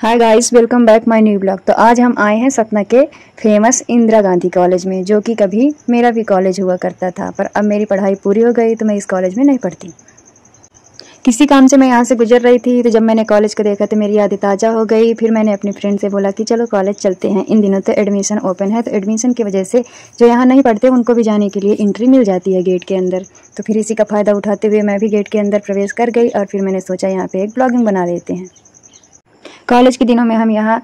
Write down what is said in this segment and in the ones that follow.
Hi guys, welcome back my new blog. तो आज हम आए हैं सतना के फेमस इंदिरा गांधी कॉलेज में, जो कि कभी मेरा भी कॉलेज हुआ करता था, पर अब मेरी पढ़ाई पूरी हो गई तो मैं इस कॉलेज में नहीं पढ़ती। किसी काम से मैं यहाँ से गुजर रही थी, तो जब मैंने कॉलेज को देखा तो मेरी यादें ताज़ा हो गई। फिर मैंने अपनी फ्रेंड से बोला कि चलो कॉलेज चलते हैं। इन दिनों तो एडमिशन ओपन है, तो एडमिशन की वजह से जो यहाँ नहीं पढ़ते उनको भी जाने के लिए एंट्री मिल जाती है गेट के अंदर। तो फिर इसी का फ़ायदा उठाते हुए मैं भी गेट के अंदर प्रवेश कर गई और फिर मैंने सोचा यहाँ पर एक ब्लॉगिंग बना लेते हैं। कॉलेज के दिनों में हम यहाँ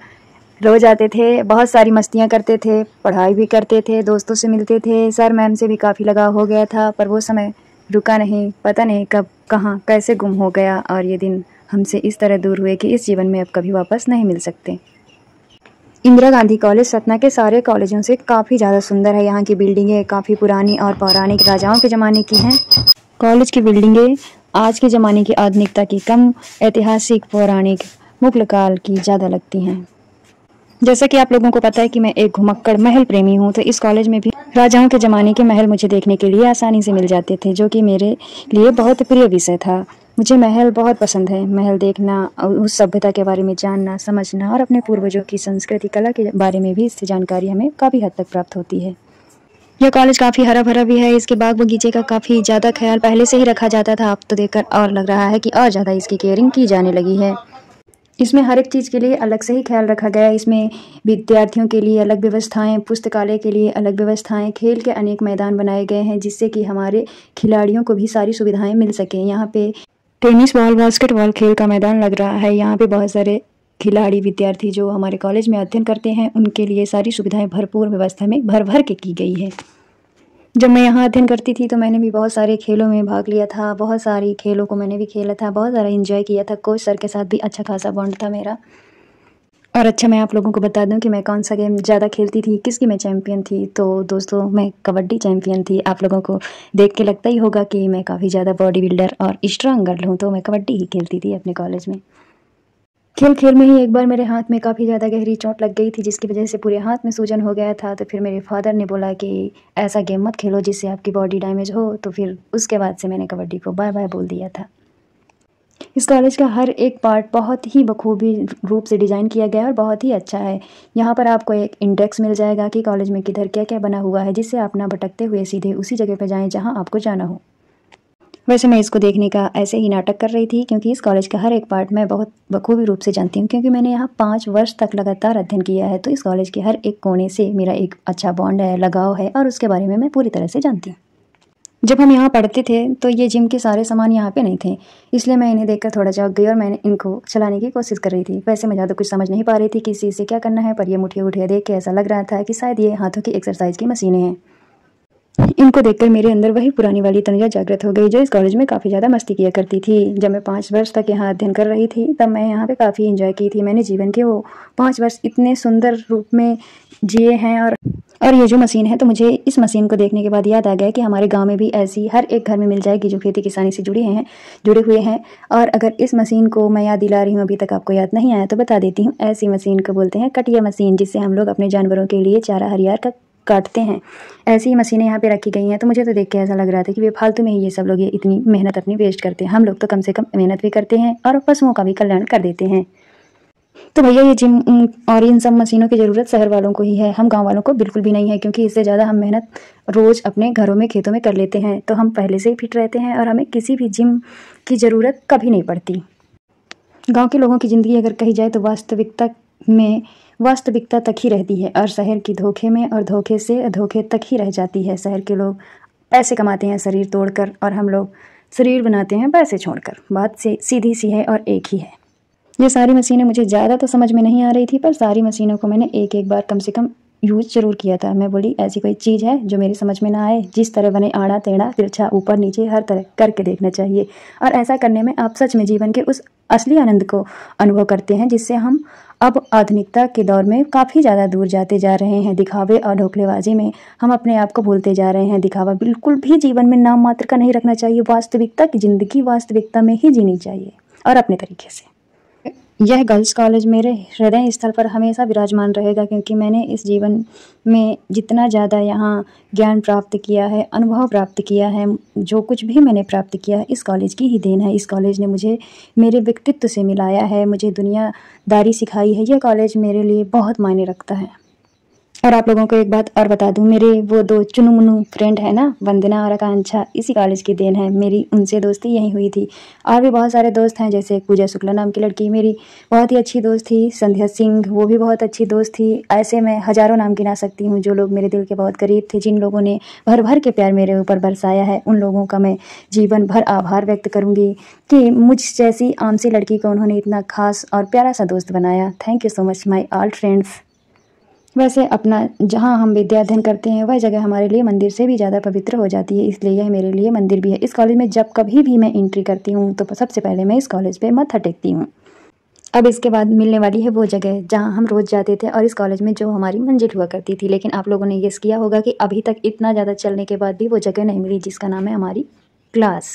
रोज़ आते थे, बहुत सारी मस्तियाँ करते थे, पढ़ाई भी करते थे, दोस्तों से मिलते थे, सर मैम से भी काफ़ी लगाव हो गया था। पर वो समय रुका नहीं, पता नहीं कब कहाँ कैसे गुम हो गया और ये दिन हमसे इस तरह दूर हुए कि इस जीवन में अब कभी वापस नहीं मिल सकते। इंदिरा गांधी कॉलेज सतना के सारे कॉलेजों से काफ़ी ज़्यादा सुंदर है। यहाँ की बिल्डिंगें काफ़ी पुरानी और पौराणिक राजाओं के ज़माने की हैं। कॉलेज की बिल्डिंगें आज के ज़माने की आधुनिकता की कम, ऐतिहासिक पौराणिक मुगल काल की ज़्यादा लगती हैं। जैसा कि आप लोगों को पता है कि मैं एक घुमक्कड़ महल प्रेमी हूँ, तो इस कॉलेज में भी राजाओं के ज़माने के महल मुझे देखने के लिए आसानी से मिल जाते थे, जो कि मेरे लिए बहुत प्रिय विषय था। मुझे महल बहुत पसंद है। महल देखना, उस सभ्यता के बारे में जानना, समझना और अपने पूर्वजों की संस्कृति कला के बारे में भी इससे जानकारी हमें काफ़ी हद तक प्राप्त होती है। यह कॉलेज काफ़ी हरा भरा भी है। इसके बाग बगीचे का काफ़ी ज़्यादा ख्याल पहले से ही रखा जाता था। अब तो देखकर और लग रहा है कि और ज़्यादा इसकी केयरिंग की जाने लगी है। इसमें हर एक चीज़ के लिए अलग से ही ख्याल रखा गया है। इसमें विद्यार्थियों के लिए अलग व्यवस्थाएं, पुस्तकालय के लिए अलग व्यवस्थाएं, खेल के अनेक मैदान बनाए गए हैं, जिससे कि हमारे खिलाड़ियों को भी सारी सुविधाएं मिल सकें। यहाँ पे टेनिस बॉल, बास्केटबॉल खेल का मैदान लग रहा है। यहाँ पे बहुत सारे खिलाड़ी विद्यार्थी जो हमारे कॉलेज में अध्ययन करते हैं, उनके लिए सारी सुविधाएं भरपूर व्यवस्था में भर भर के की गई है। जब मैं यहाँ अध्ययन करती थी तो मैंने भी बहुत सारे खेलों में भाग लिया था। बहुत सारी खेलों को मैंने भी खेला था, बहुत सारा एंजॉय किया था। कोच सर के साथ भी अच्छा खासा बॉन्ड था मेरा। और अच्छा, मैं आप लोगों को बता दूं कि मैं कौन सा गेम ज़्यादा खेलती थी, किसकी मैं चैम्पियन थी। तो दोस्तों, मैं कबड्डी चैम्पियन थी। आप लोगों को देख के लगता ही होगा कि मैं काफ़ी ज़्यादा बॉडी बिल्डर और स्ट्रांग गर्ल हूँ, तो मैं कबड्डी ही खेलती थी अपने कॉलेज में। खेल खेल में ही एक बार मेरे हाथ में काफ़ी ज़्यादा गहरी चोट लग गई थी, जिसकी वजह से पूरे हाथ में सूजन हो गया था। तो फिर मेरे फादर ने बोला कि ऐसा गेम मत खेलो जिससे आपकी बॉडी डैमेज हो। तो फिर उसके बाद से मैंने कबड्डी को बाय बाय बोल दिया था। इस कॉलेज का हर एक पार्ट बहुत ही बखूबी रूप से डिज़ाइन किया गया है और बहुत ही अच्छा है। यहाँ पर आपको एक इंडेक्स मिल जाएगा कि कॉलेज में किधर क्या क्या बना हुआ है, जिससे आप ना भटकते हुए सीधे उसी जगह पर जाएँ जहाँ आपको जाना हो। वैसे मैं इसको देखने का ऐसे ही नाटक कर रही थी, क्योंकि इस कॉलेज का हर एक पार्ट मैं बहुत बखूबी रूप से जानती हूँ, क्योंकि मैंने यहाँ 5 वर्ष तक लगातार अध्ययन किया है। तो इस कॉलेज के हर एक कोने से मेरा एक अच्छा बॉन्ड है, लगाव है, और उसके बारे में मैं पूरी तरह से जानती हूँ। जब हम यहाँ पढ़ते थे तो ये जिम के सारे सामान यहाँ पे नहीं थे, इसलिए मैं इन्हें देखकर थोड़ा चौंक गई और मैंने इनको चलाने की कोशिश कर रही थी। वैसे मैं ज़्यादा कुछ समझ नहीं पा रही थी कि इस चीज़ से क्या करना है, पर ये मुठिया उठिया देख के ऐसा लग रहा था कि शायद ये हाथों की एक्सरसाइज की मशीनें हैं। इनको देखकर मेरे अंदर वही पुरानी वाली तनुजा जागृत हो गई, जो इस कॉलेज में काफ़ी ज़्यादा मस्ती किया करती थी। जब मैं 5 वर्ष तक यहाँ अध्ययन कर रही थी, तब मैं यहाँ पे काफ़ी एंजॉय की थी। मैंने जीवन के वो 5 वर्ष इतने सुंदर रूप में जिए हैं। और ये जो मशीन है, तो मुझे इस मशीन को देखने के बाद याद आ गया कि हमारे गाँव में भी ऐसी हर एक घर में मिल जाएगी जो खेती किसानी से जुड़े हुए हैं। और अगर इस मशीन को मैं याद दिला रही हूँ, अभी तक आपको याद नहीं आया तो बता देती हूँ। ऐसी मशीन को बोलते हैं कटिया मशीन, जिससे हम लोग अपने जानवरों के लिए चारा हरियार का काटते हैं। ऐसी ही मशीनें यहाँ पे रखी गई हैं। तो मुझे तो देख के ऐसा लग रहा था कि वे फालतू में ही ये सब लोग ये इतनी मेहनत अपनी वेस्ट करते हैं। हम लोग तो कम से कम मेहनत भी करते हैं और पशुओं का भी कल्याण कर देते हैं। तो भैया, ये जिम और इन सब मशीनों की ज़रूरत शहर वालों को ही है, हम गांव वालों को बिल्कुल भी नहीं है, क्योंकि इससे ज़्यादा हम मेहनत रोज़ अपने घरों में, खेतों में कर लेते हैं। तो हम पहले से ही फिट रहते हैं और हमें किसी भी जिम की ज़रूरत कभी नहीं पड़ती। गाँव के लोगों की ज़िंदगी अगर कही जाए तो वास्तविकता तक ही रहती है, और शहर की धोखे में और धोखे से धोखे तक ही रह जाती है। शहर के लोग पैसे कमाते हैं शरीर तोड़कर, और हम लोग शरीर बनाते हैं पैसे छोड़कर। बात से सीधी सी है और एक ही है। ये सारी मशीनें मुझे ज़्यादा तो समझ में नहीं आ रही थी, पर सारी मशीनों को मैंने एक एक बार कम से कम यूज जरूर किया था। मैं बोली, ऐसी कोई चीज़ है जो मेरी समझ में ना आए? जिस तरह बने आड़ा टेढ़ा तिरछा, ऊपर नीचे, हर तरह करके देखना चाहिए। और ऐसा करने में आप सच में जीवन के उस असली आनंद को अनुभव करते हैं, जिससे हम अब आधुनिकता के दौर में काफ़ी ज़्यादा दूर जाते जा रहे हैं। दिखावे और ढोखलेबाजी में हम अपने आप को भूलते जा रहे हैं। दिखावा बिल्कुल भी जीवन में नाम मात्र का नहीं रखना चाहिए। वास्तविकता की ज़िंदगी वास्तविकता में ही जीनी चाहिए, और अपने तरीके से। यह गर्ल्स कॉलेज मेरे हृदय स्थल पर हमेशा विराजमान रहेगा, क्योंकि मैंने इस जीवन में जितना ज़्यादा यहाँ ज्ञान प्राप्त किया है, अनुभव प्राप्त किया है, जो कुछ भी मैंने प्राप्त किया है, इस कॉलेज की ही देन है। इस कॉलेज ने मुझे मेरे व्यक्तित्व से मिलाया है, मुझे दुनियादारी सिखाई है। यह कॉलेज मेरे लिए बहुत मायने रखता है। और आप लोगों को एक बात और बता दूं, मेरे वो दो चुनु मुनु फ्रेंड है ना, वंदना और आकांक्षा, इसी कॉलेज की देन है। मेरी उनसे दोस्ती यहीं हुई थी। और भी बहुत सारे दोस्त हैं, जैसे पूजा शुक्ला नाम की लड़की मेरी बहुत ही अच्छी दोस्त थी, संध्या सिंह वो भी बहुत अच्छी दोस्त थी। ऐसे मैं हज़ारों नाम गिना सकती हूँ जो लोग मेरे दिल के बहुत करीब थे, जिन लोगों ने भर भर के प्यार मेरे ऊपर बरसाया है। उन लोगों का मैं जीवन भर आभार व्यक्त करूँगी कि मुझ जैसी आम सी लड़की को उन्होंने इतना खास और प्यारा सा दोस्त बनाया। Thank you so much my all friends. वैसे अपना जहाँ हम विद्या अध्ययन करते हैं वह जगह हमारे लिए मंदिर से भी ज़्यादा पवित्र हो जाती है, इसलिए यह मेरे लिए मंदिर भी है। इस कॉलेज में जब कभी भी मैं एंट्री करती हूँ तो सबसे पहले मैं इस कॉलेज पे मत्था टेकती हूँ। अब इसके बाद मिलने वाली है वो जगह जहाँ हम रोज़ जाते थे और इस कॉलेज में जो हमारी मंजिल हुआ करती थी। लेकिन आप लोगों ने गेस किया होगा कि अभी तक इतना ज़्यादा चलने के बाद भी वो जगह नहीं मिली, जिसका नाम है हमारी क्लास।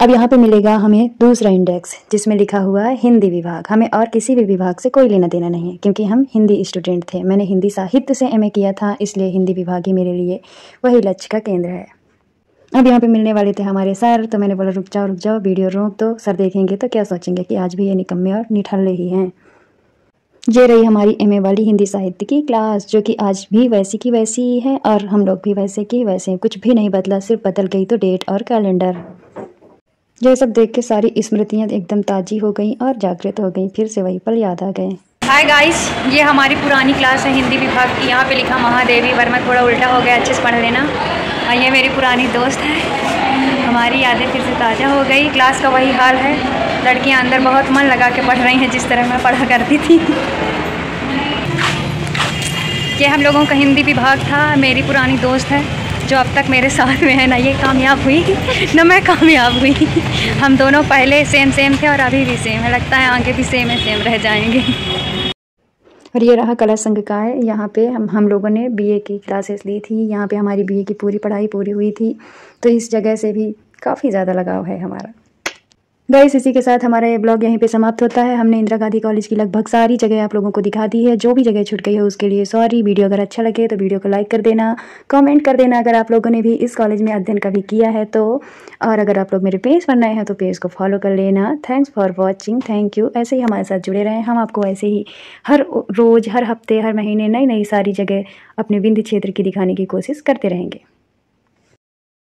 अब यहाँ पे मिलेगा हमें दूसरा इंडेक्स, जिसमें लिखा हुआ है हिंदी विभाग। हमें और किसी भी विभाग से कोई लेना देना नहीं है, क्योंकि हम हिंदी स्टूडेंट थे। मैंने हिंदी साहित्य से एमए किया था, इसलिए हिंदी विभाग ही मेरे लिए वही लक्ष्य का केंद्र है। अब यहाँ पे मिलने वाले थे हमारे सर, तो मैंने बोला रुक जाओ वीडियो रोक दो। सर देखेंगे तो क्या सोचेंगे कि आज भी ये निकम्मे और निठल्ले ही हैं। ये रही हमारी एमए वाली हिंदी साहित्य की क्लास, जो कि आज भी वैसी की वैसी ही है और हम लोग भी वैसे की वैसे हैं। कुछ भी नहीं बदला, सिर्फ बदल गई तो डेट और कैलेंडर। ये सब देख के सारी स्मृतियाँ एकदम ताज़ी हो गई और जागृत हो गई, फिर से वही पल याद आ गए। हाय गाइस, ये हमारी पुरानी क्लास है हिंदी विभाग की। यहाँ पे लिखा महादेवी, वर्मा थोड़ा उल्टा हो गया, अच्छे से पढ़ लेना। और ये मेरी पुरानी दोस्त है, हमारी यादें फिर से ताज़ा हो गई। क्लास का वही हाल है, लड़कियाँ अंदर बहुत मन लगा के पढ़ रही हैं, जिस तरह मैं पढ़ा करती थी। ये हम लोगों का हिंदी विभाग था। मेरी पुरानी दोस्त है जो अब तक मेरे साथ में है, ना ये कामयाब हुई ना मैं कामयाब हुई। हम दोनों पहले सेम थे और अभी भी सेम है, लगता है आगे भी सेम रह जाएंगे। और ये रहा कला संघ का है। यहाँ पे हम लोगों ने बीए की क्लासेस ली थी, यहाँ पे हमारी बीए की पूरी पढ़ाई पूरी हुई थी, तो इस जगह से भी काफ़ी ज़्यादा लगाव है हमारा। गाइस, इसी के साथ हमारा ये ब्लॉग यहीं पे समाप्त होता है। हमने इंदिरा गांधी कॉलेज की लगभग सारी जगह आप लोगों को दिखा दी है। जो भी जगह छूट गई है उसके लिए सॉरी। वीडियो अगर अच्छा लगे तो वीडियो को लाइक कर देना, कमेंट कर देना अगर आप लोगों ने भी इस कॉलेज में अध्ययन कभी किया है तो। और अगर आप लोग मेरे पेज पर नए हैं तो पेज को फॉलो कर लेना। Thanks for watching, thank you. ऐसे ही हमारे साथ जुड़े रहें, हम आपको ऐसे ही हर रोज़, हर हफ्ते, हर महीने नई नई सारी जगह अपने विंध्य क्षेत्र की दिखाने की कोशिश करते रहेंगे।